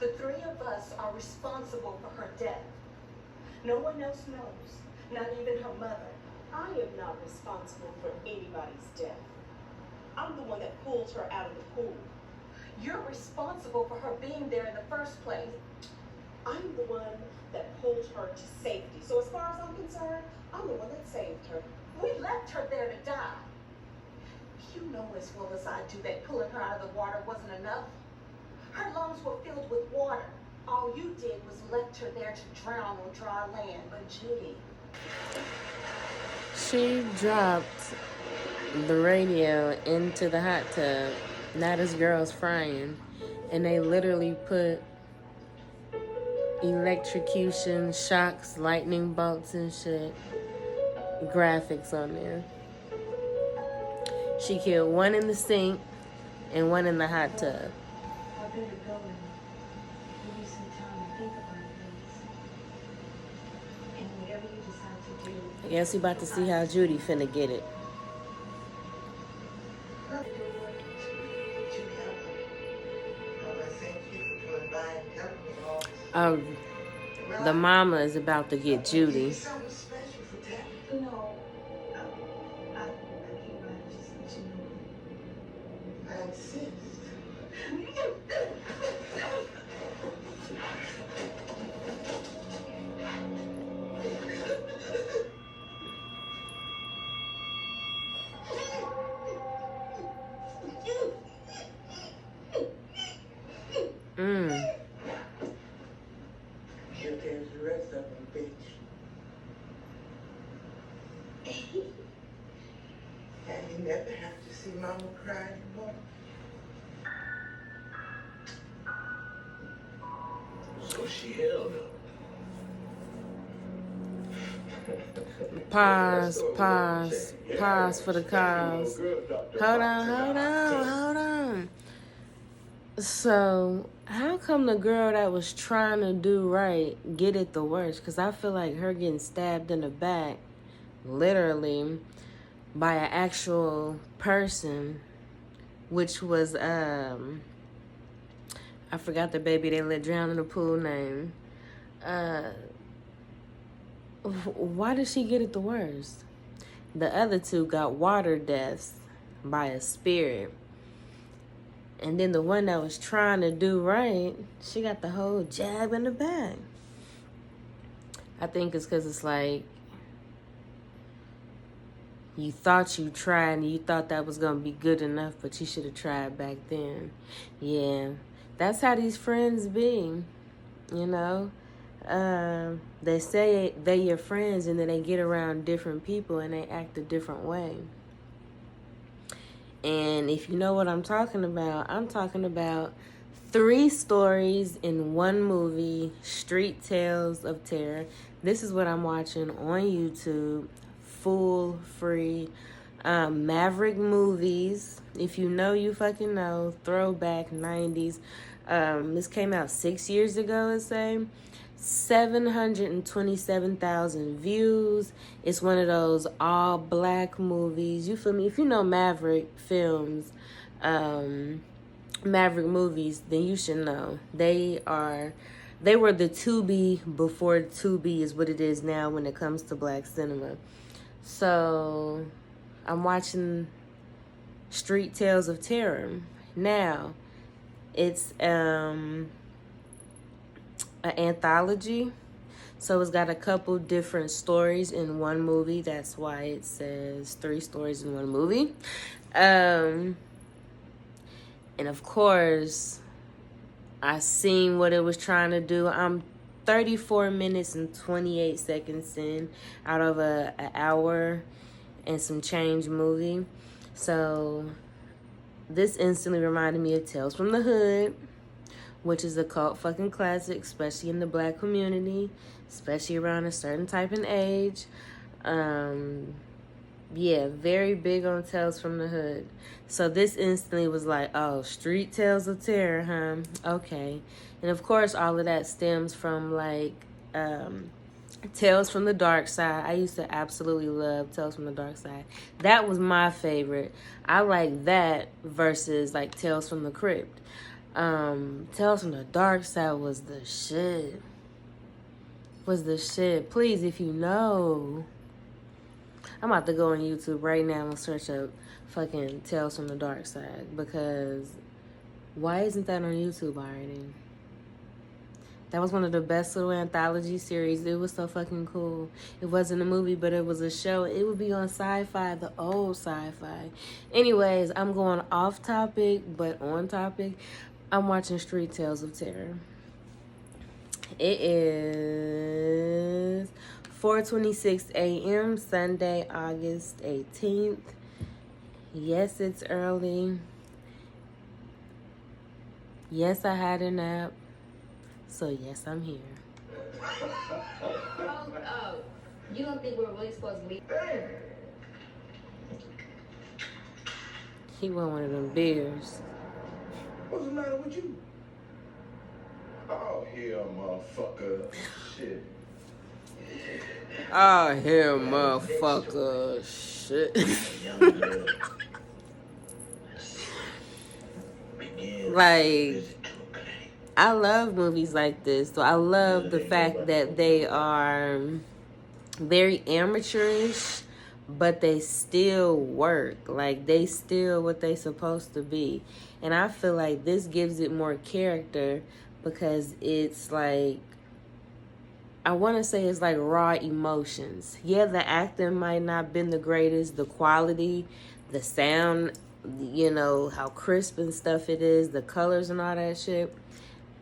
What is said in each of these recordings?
The three of us are responsible for her death. No one else knows, not even her mother. I am not responsible for anybody's death. I'm the one that pulled her out of the pool. You're responsible for her being there in the first place. I'm the one that pulled her to safety. So as far as I'm concerned, I'm the one that saved her. We left her there to die. You know as well as I do that pulling her out of the water wasn't enough. Her lungs were filled with water. All you did was left her there to drown on dry land. But Judy... She dropped the radio into the hot tub. Now this girl's frying. And they literally put electrocution, shocks, lightning bolts and shit. Graphics on there. She killed one in the sink and one in the hot tub. I better go and give you some time to think about things. And whatever you decide to do... I guess we about to see how Judy finna get it. Oh, the mama is about to get Judy. No, I can't just let you know. I insist. Here there's the rest of them, bitch. And you never have to see Mama cry anymore. So she held up. Pause for the cause. Hold on. So, how come the girl that was trying to do right get it the worst? Because I feel like her getting stabbed in the back, literally, by an actual person, which was, I forgot the baby they let drown in the pool name. Why did she get it the worst? The other two got water deaths by a spirit. And then the one that was trying to do right, she got the whole jab in the back. I think it's because it's like, you thought you tried and you thought that was going to be good enough, but you should have tried back then. Yeah, that's how these friends be, you know. They say they your friends and then they get around different people and they act a different way. And if you know what I'm talking about 3 stories in one movie, Street Tales of Terror. This is what I'm watching on YouTube, full free. Maverick movies. If you know, you fucking know. Throwback 90s. This came out 6 years ago, let's say. 727,000 views. It's one of those all black movies. You feel me? If you know Maverick films, Maverick movies, then you should know. They were the Tubi before Tubi is what it is now when it comes to black cinema. So I'm watching Street Tales of Terror. Now, it's an anthology. So it's got a couple different stories in one movie. That's why it says 3 stories in one movie. And of course, I seen what it was trying to do. I'm 34 minutes and 28 seconds in out of an hour and some change movie. So this instantly reminded me of Tales from the Hood, which is a cult fucking classic, especially in the black community, especially around a certain type of age. Yeah, very big on Tales from the Hood. So this instantly was like, oh, Street Tales of Terror, huh? Okay. And of course, all of that stems from like Tales from the Dark Side. I used to absolutely love Tales from the Dark Side. That was my favorite. I like that versus like Tales from the Crypt. Tales from the Dark Side was the shit. Please, if you know. I'm about to go on YouTube right now and search up fucking Tales from the Dark Side, because why isn't that on YouTube already? That was one of the best little anthology series. It was so fucking cool. It wasn't a movie, but it was a show. It would be on Sci-Fi, the old Sci-Fi. Anyways, I'm going off topic, but on topic. I'm watching Street Tales of Terror. It is 4:26 a.m. Sunday, August 18th. Yes, it's early. Yes, I had a nap. So yes, I'm here. You don't think we're really supposed to leave? He want one of them beers. What's the matter with you? Oh, hell, motherfucker. Shit. Oh, hell, motherfucker. Shit. Like, I love movies like this. So I love the fact that they are very amateurish, but they still work. Like, they still what they supposed to be. And I feel like this gives it more character, because it's like, I want to say it's like raw emotions. Yeah, the acting might not been the greatest. The quality, the sound, you know, how crisp and stuff it is, the colors and all that shit.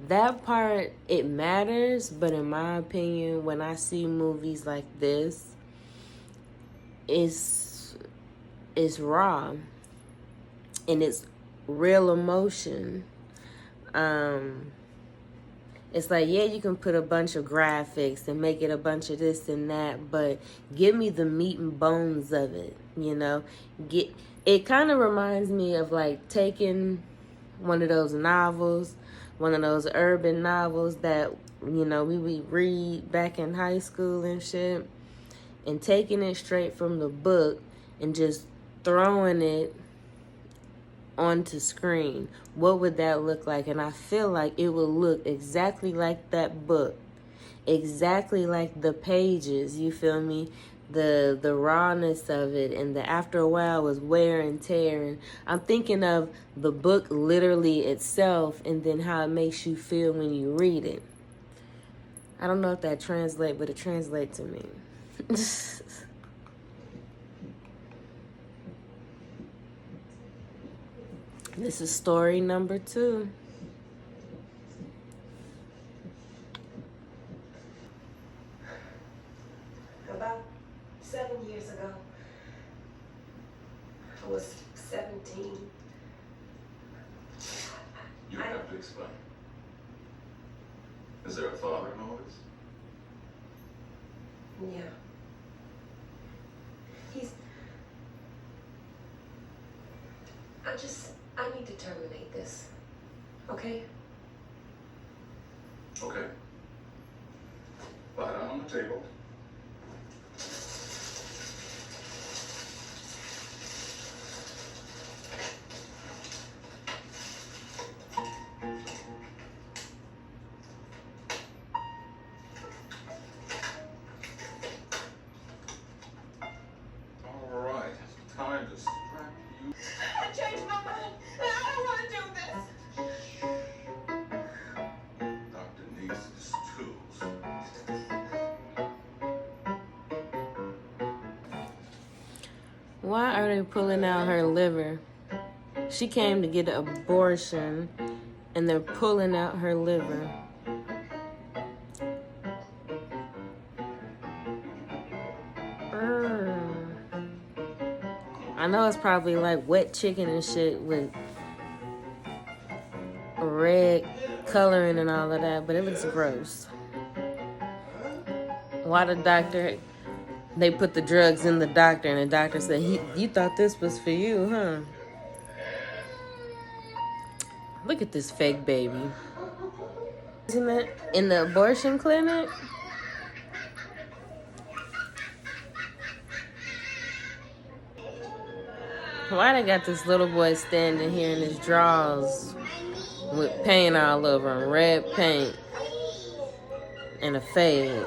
That part, it matters. But in my opinion, when I see movies like this, it's raw. And it's real emotion. It's like, yeah, you can put a bunch of graphics and make it a bunch of this and that, but give me the meat and bones of it, you know? It kind of reminds me of like taking one of those novels, one of those urban novels that, you know, we would read back in high school and shit, and taking it straight from the book and just throwing it onto screen. What would that look like? And I feel like it would look exactly like that book, exactly like the pages, you feel me? The rawness of it, and the after a while was wear and tear. And I'm thinking of the book literally itself, and then how it makes you feel when you read it. I don't know if that translates, but it translates to me. This is story number 2. About 7 years ago, I was 17. You don't have to explain. Is there a father in all this? Yeah. I need to terminate this. Okay? Okay. Lie down on the table. All right. Time to strap you. I changed my mind. I don't want to do this. Dr. needs his tools. Why are they pulling out her liver? She came to get an abortion, and they're pulling out her liver. I know it's probably like wet chicken and shit with red coloring and all of that, but it looks gross. Why the doctor... They put the drugs in the doctor, and the doctor said, you thought this was for you, huh? Look at this fake baby. Isn't it in the abortion clinic? Why they got this little boy standing here in his drawers with paint all over him, red paint and a fade?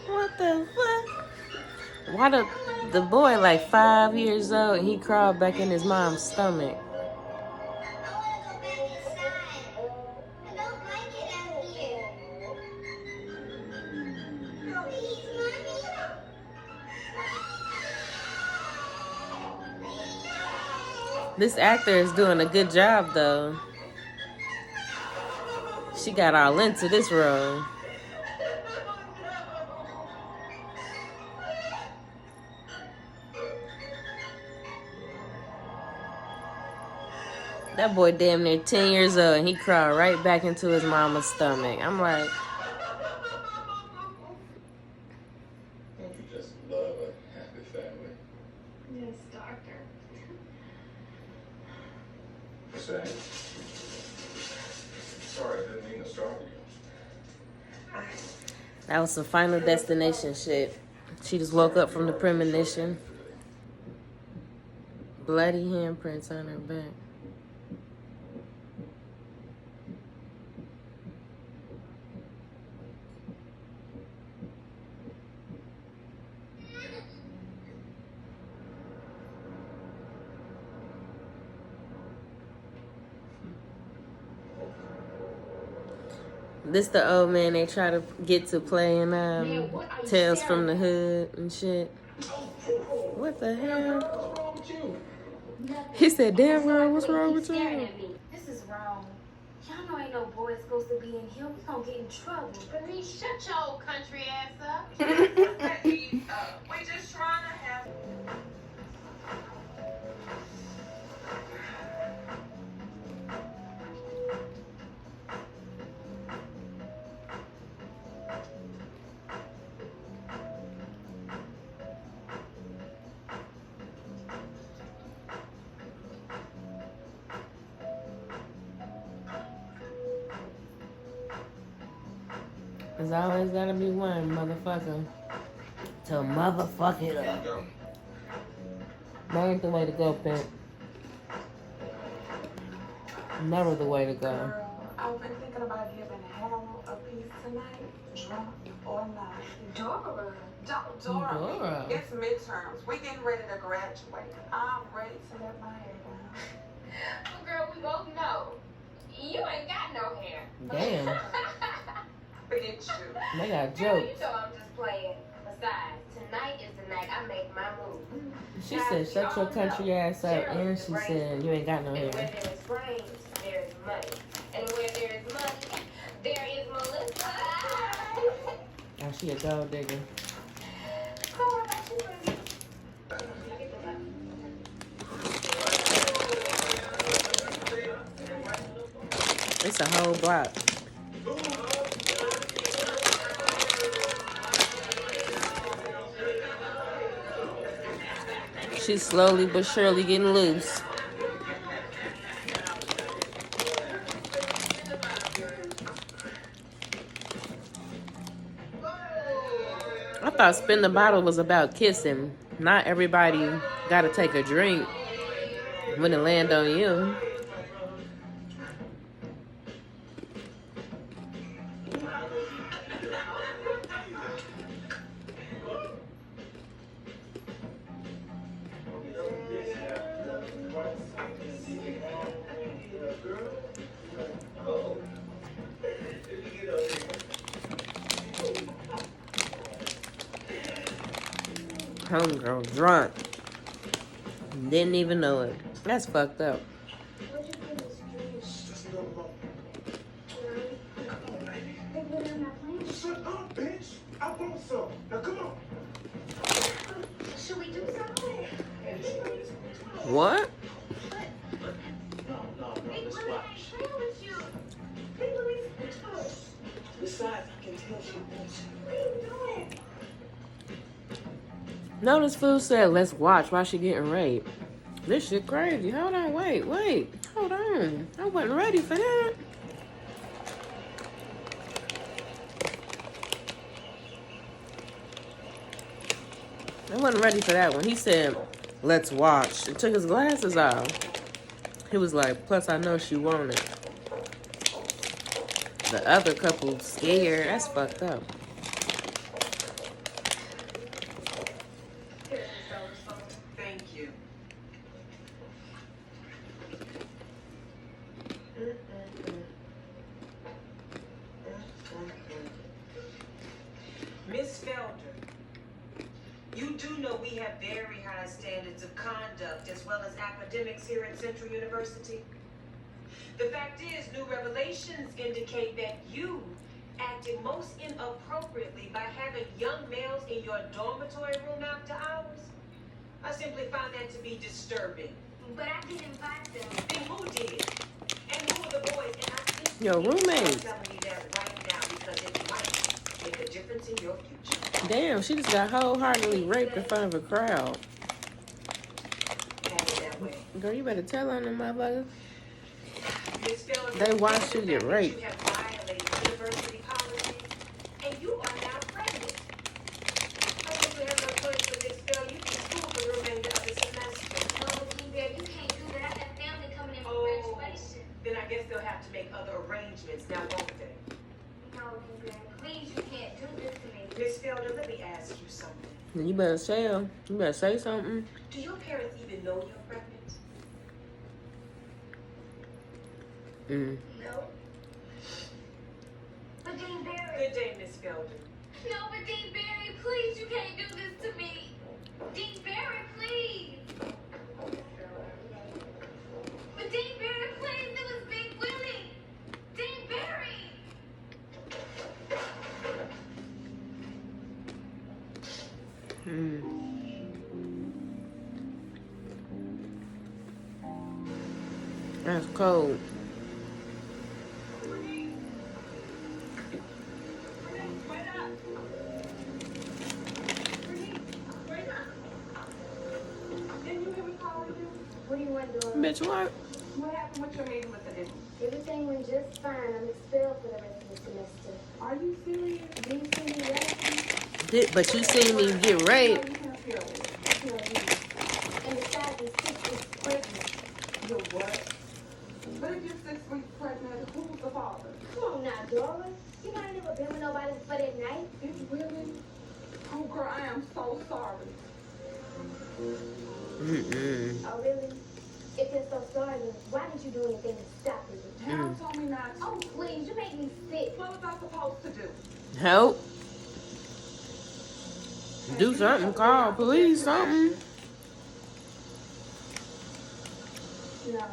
What the fuck? Why the boy like 5 years old and he crawled back in his mom's stomach? This actor is doing a good job though. She got all into this role. That boy damn near 10 years old and he crawled right back into his mama's stomach. I'm like, Don't you just love a happy family? Yes, doctor. Say. Sorry, I didn't mean to startle you. that was some Final Destination shit. She just woke up from the premonition. Bloody handprints on her back. This the old man they try to get to play in Tales from the Hood and shit. What the hell? What's wrong with you? He said, damn girl, what's wrong with you? This is wrong. Y'all know ain't no boy supposed to be in here. We gonna get in trouble. Bernice, shut your old country ass up. We just trying to have. There's always gotta be one motherfucker to motherfuck it up. That ain't the way to go, Pimp. Never the way to go. Girl, I've been thinking about giving Harold a piece tonight, drunk or not. Dora. Dora. Dora. It's midterms. We getting ready to graduate. I'm ready to let my hair down. Well, girl, we both know. You ain't got no hair. Damn. Forget you. They got Girl, jokes. you know I'm just playing. Besides, tonight is the night I make my move. She said, shut your country ass up. And she said, you ain't got no And where hair. there is brains, there is money. And where there is money, there is Melissa. Oh, she a gold digger. So what about you, Bernice? It's a whole block. She's slowly but surely getting loose. I thought Spin the Bottle was about kissing. Not everybody gotta take a drink when it land on you. Homegirl drunk. Didn't even know it. That's fucked up. Shut up, bitch. I want some. Now come on. Should we do something? What? Let's watch. Besides, I can tell she wants you. No, this fool said, let's watch while she getting raped. This shit crazy. Hold on, wait. Hold on. I wasn't ready for that. I wasn't ready for that one. He said, let's watch. And took his glasses off. He was like, plus I know she wanted. The other couple scared. That's fucked up. Here's Miss Elder's phone. Thank you. Miss Felder, you do know we have very high standards of conduct as well as academics here at Central University. The fact is, new revelations indicate that you acted most inappropriately by having young males in your dormitory room after hours. I simply find that to be disturbing. But I didn't invite them. Then who did? And who are the boys? And I think Your roommates. telling me that right now because it might make a difference in your future. Damn, she just got wholeheartedly raped in front of a crowd. Have it that way. Girl, you better tell on them motherfuckers. Miss Felder, They watched you get raped. You have violated university policies, and you are now pregnant. I think we have no choice but to expel you from school for the remainder of the semester. No, King Bear, you can't do that. I got family coming in for Oh, graduation. then I guess they'll have to make other arrangements now, won't they? No, King Bear, please, you can't do this to me. Miss Felder, let me ask you something. You better say them. You better say something. Do your parents even know you're pregnant? Mm. No. But Dean Barry. Good day, Miss Felder. No, but Dean Barry, please, you can't do this to me. Dean Barry, please. But Dean Barry, please, it was Big Willie. Dean Barry. Mm. That's cold. What do you want, Dora? Bitch, what? What happened with your meeting with the district? Everything went just fine. I'm expelled for the rest of the semester. Are you serious? Do you see me right? But you seen me get raped. You can't feel it. No, you. And besides, I'm 6 weeks pregnant. You're what? But if you're 6 weeks pregnant, who's the father? Come on now, Dora. You know I ain't never been with nobody for that night. It's really? Oh, girl, I am so sorry. Mm-mm. Oh, really? If you're so sorry, then why didn't you do anything to stop it? Harold told me not to. Oh, please, you make me sick. What was I supposed to do? Help. Do something. Call police, something. No.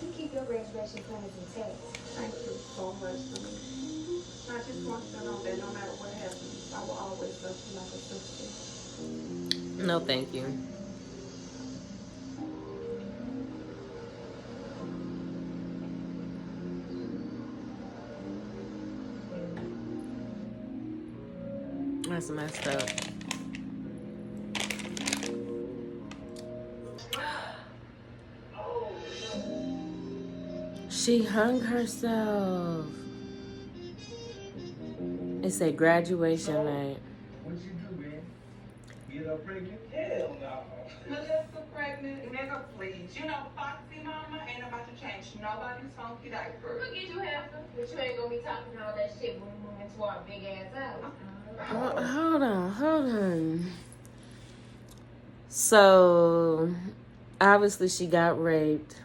You keep your graduation plans intact. Thank you so much, Denise. I just want you to know that no matter what happens, I will always love you like a sister. No, thank you. That's messed up. She hung herself. It's a graduation night. What you do, man? Get her pregnant? Hell no. Melissa pregnant, nigga, please. You know, Foxy Mama ain't about to change nobody's funky diaper. Look at you, Heifer. But you ain't gonna be talking all that shit when we move into our big ass house. Hold on. So, obviously, she got raped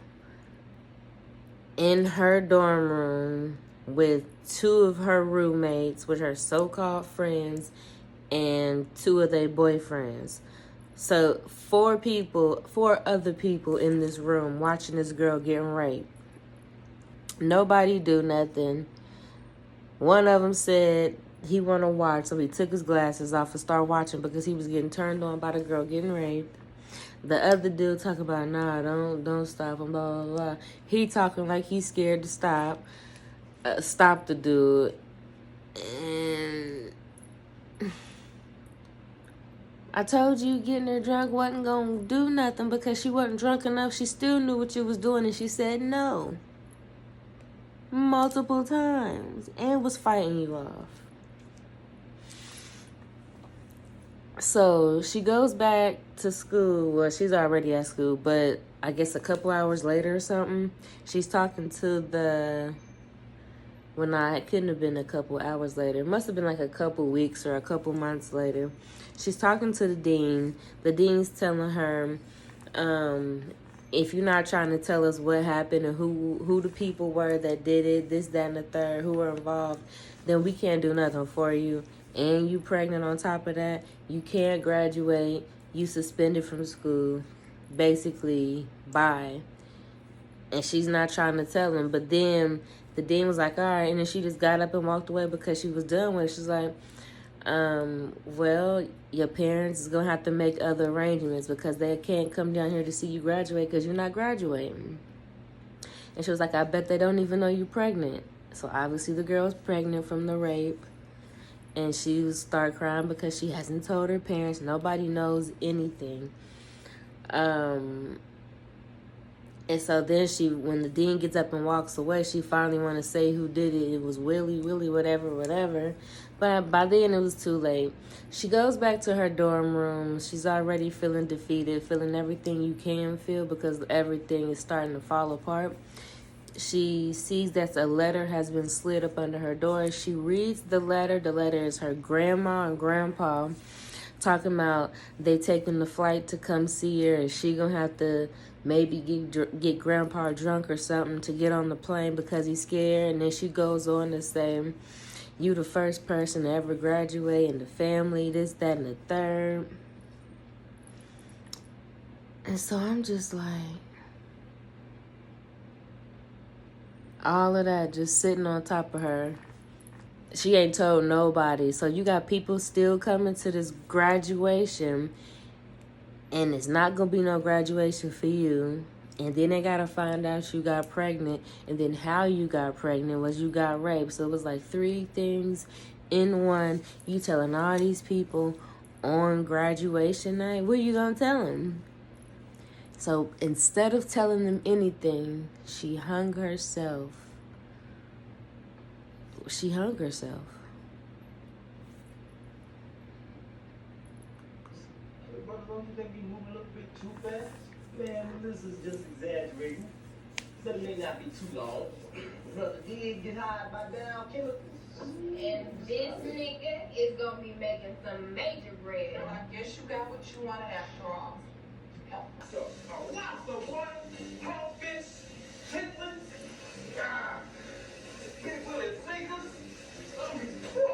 in her dorm room with 2 of her roommates, with her so-called friends, and 2 of their boyfriends. So, 4 other people in this room watching this girl getting raped. Nobody do nothing. One of them said he want to watch, so he took his glasses off and started watching because he was getting turned on by the girl getting raped. The other dude talking about, nah, don't stop, and blah, blah, blah. He talking like he's scared to stop the dude. And I told you getting her drunk wasn't going to do nothing because she wasn't drunk enough. She still knew what you was doing, and she said no. Multiple times. And was fighting you off. So she goes back to school. Well, she's already at school, but I guess a couple hours later or something, she's talking to the. Well, nah, it couldn't have been a couple hours later. It must have been like a couple weeks or a couple months later. She's talking to the dean. The dean's telling her, if you're not trying to tell us what happened and who the people were that did it, this, that, and the third, who were involved, then we can't do nothing for you. And you pregnant on top of that, you can't graduate, you suspended from school, basically, bye. And she's not trying to tell him, but then the dean was like, all right, and then she just got up and walked away because she was done with it. She's like, well, your parents is going to have to make other arrangements because they can't come down here to see you graduate because you're not graduating. And she was like, I bet they don't even know you're pregnant. So obviously the girl's pregnant from the rape. And she was start crying because she hasn't told her parents. Nobody knows anything. And so then when the dean gets up and walks away, she finally want to say who did it. It was Willie, whatever. But by then it was too late. She goes back to her dorm room. She's already feeling defeated, feeling everything you can feel because everything is starting to fall apart. She sees that a letter has been slid up under her door. She reads the letter. The letter is her grandma and grandpa talking about they taking the flight to come see her, and she gonna have to maybe get grandpa drunk or something to get on the plane because he's scared. And then she goes on to say, you the first person to ever graduate in the family, this, that, and the third. And so I'm just like, all of that just sitting on top of her. She ain't told nobody. So you got people still coming to this graduation, and it's not going to be no graduation for you. And then they got to find out you got pregnant. And then how you got pregnant was you got raped. So it was like 3 things in one. You telling all these people on graduation night, what are you going to tell them? So instead of telling them anything, she hung herself. She hung herself. Brother, don't you think you moving a little bit too fast? Man, this is just exaggerating. But it may not be too long. Brother did get hired by down chemicals. And this nigga is gonna be making some major bread. I guess you got what you wanted after all. So, lobster, boy, crawfish, chitlins, big willie fingers. I'll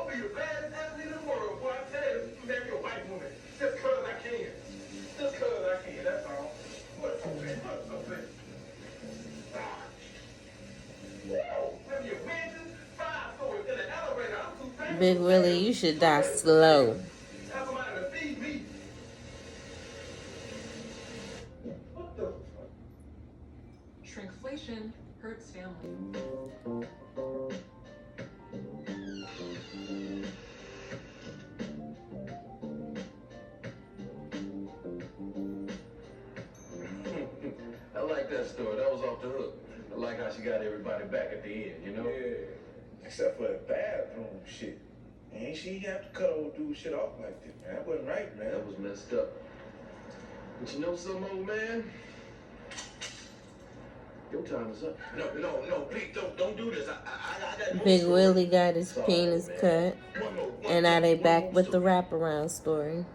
be the baddest athlete in the world, boy. I tell you, marry a white woman just 'cause I can. Just 'cause I can, that's all. What's so bad? What's so bad? Whoa, maybe a mansion, 5 stories in an elevator. I'm too fast. Big Willie, you should die slow. Have somebody to feed me. What the fuck? Shrinkflation hurts family. I like that story. That was off the hook. I like how she got everybody back at the end, you know? Yeah. Except for the bathroom shit. Ain't she have to cut old dude shit off like that, man? That wasn't right, man. That was messed up. But you know something, old man? Your time is up. No, please don't do this. I got more Big story. Willie got his Sorry, penis man. cut. And now they back with the wraparound story.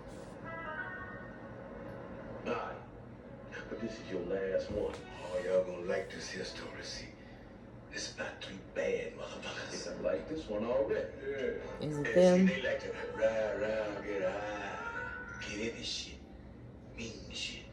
Alright. But this is your last one. Oh, y'all gonna like this here story, see? It's about 3 bad motherfuckers. I like this one already. Yeah. Is it And them? see, they like to ride around, get high, get into shit, mean shit.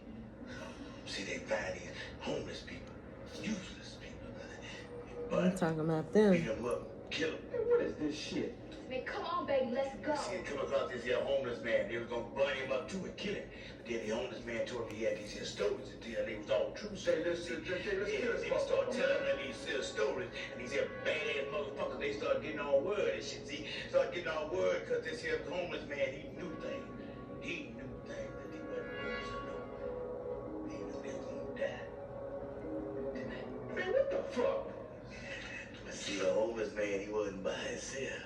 See, they find these homeless people, useless people. I'm talking about them. Beat them up, kill them. Hey, what is this shit? Man, come on, baby, let's go. See, come across this here homeless man. They was gonna burn him up too and kill him. But then the homeless man told him he had these here stories to tell. They was all true. Say, let's kill this They start telling them these stories, and these here badass motherfuckers, they start getting on word and shit. See, start getting on word because this here homeless man, he knew things. He knew things that they wasn't supposed to know. He knew they was gonna die tonight. Man, what the fuck? But see, the homeless man, he wasn't by himself.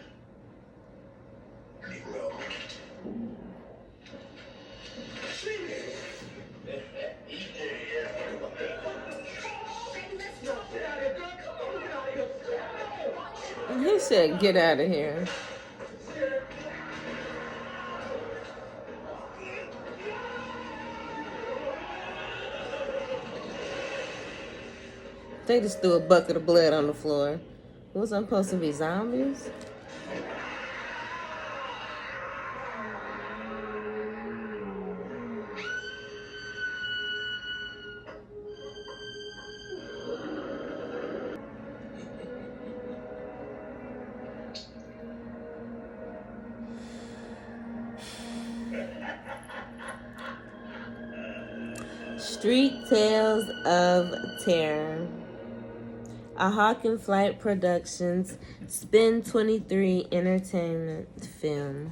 Negro. said, get out of here. They just threw a bucket of blood on the floor. Was I'm supposed to be zombies? Street Tales of Terror. A Hawk and Flight Productions Spin 23 Entertainment film.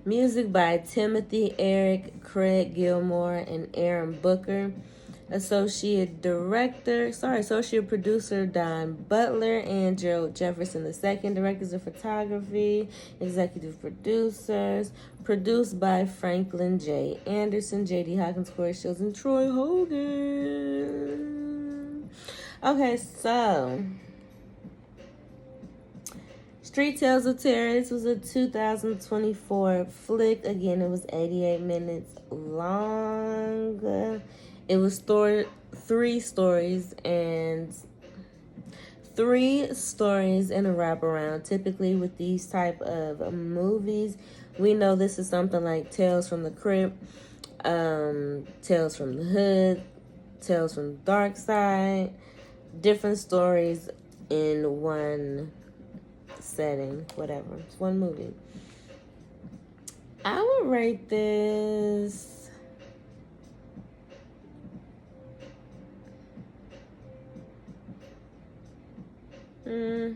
Music by Timothy Eric, Craig Gilmore, and Aaron Booker. Associate producer Don Butler and Gerald Jefferson II. Directors of photography, executive producers. Produced by Franklin J. Anderson, J.D. Hawkins, Corey Shields, and Troy Hogan. Okay, so Street Tales of Terror. This was a 2024 flick. Again, it was 88 minutes long. It was three stories in a wraparound. Typically with these type of movies, we know this is something like Tales from the Crypt, Tales from the Hood, Tales from the Dark Side. Different stories in one setting, whatever. It's one movie. I would rate this I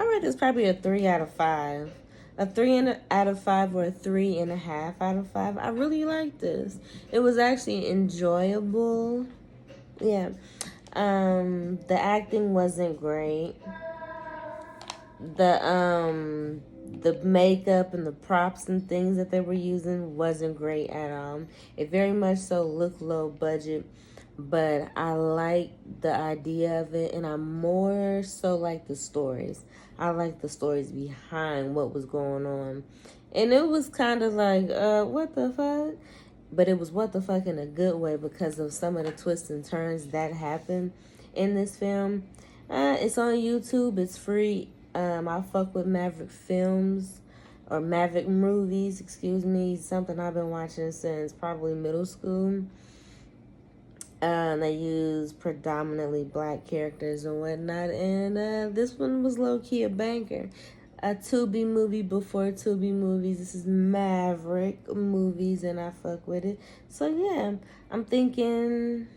rate this probably a 3 out of 5. A 3 out of 5 or a 3.5 out of 5. I really like this. It was actually enjoyable. Yeah. The acting wasn't great. The makeup and the props and things that they were using wasn't great at all. It very much so looked low budget, but I like the idea of it, and I more so like the stories. I like the stories behind what was going on. And it was kind of like, what the fuck? But it was what the fuck in a good way because of some of the twists and turns that happened in this film. It's on YouTube. It's free. I fuck with Maverick films, or Maverick movies, excuse me. Something I've been watching since probably middle school. They use predominantly black characters and whatnot. And this one was low-key a banker. A Tubi movie before Tubi movies. This is Maverick movies, and I fuck with it. So yeah, I'm thinking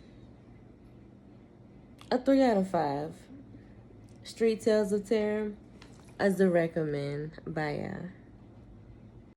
a 3 out of 5. Street Tales of Terror as a recommend. Bye, y'all.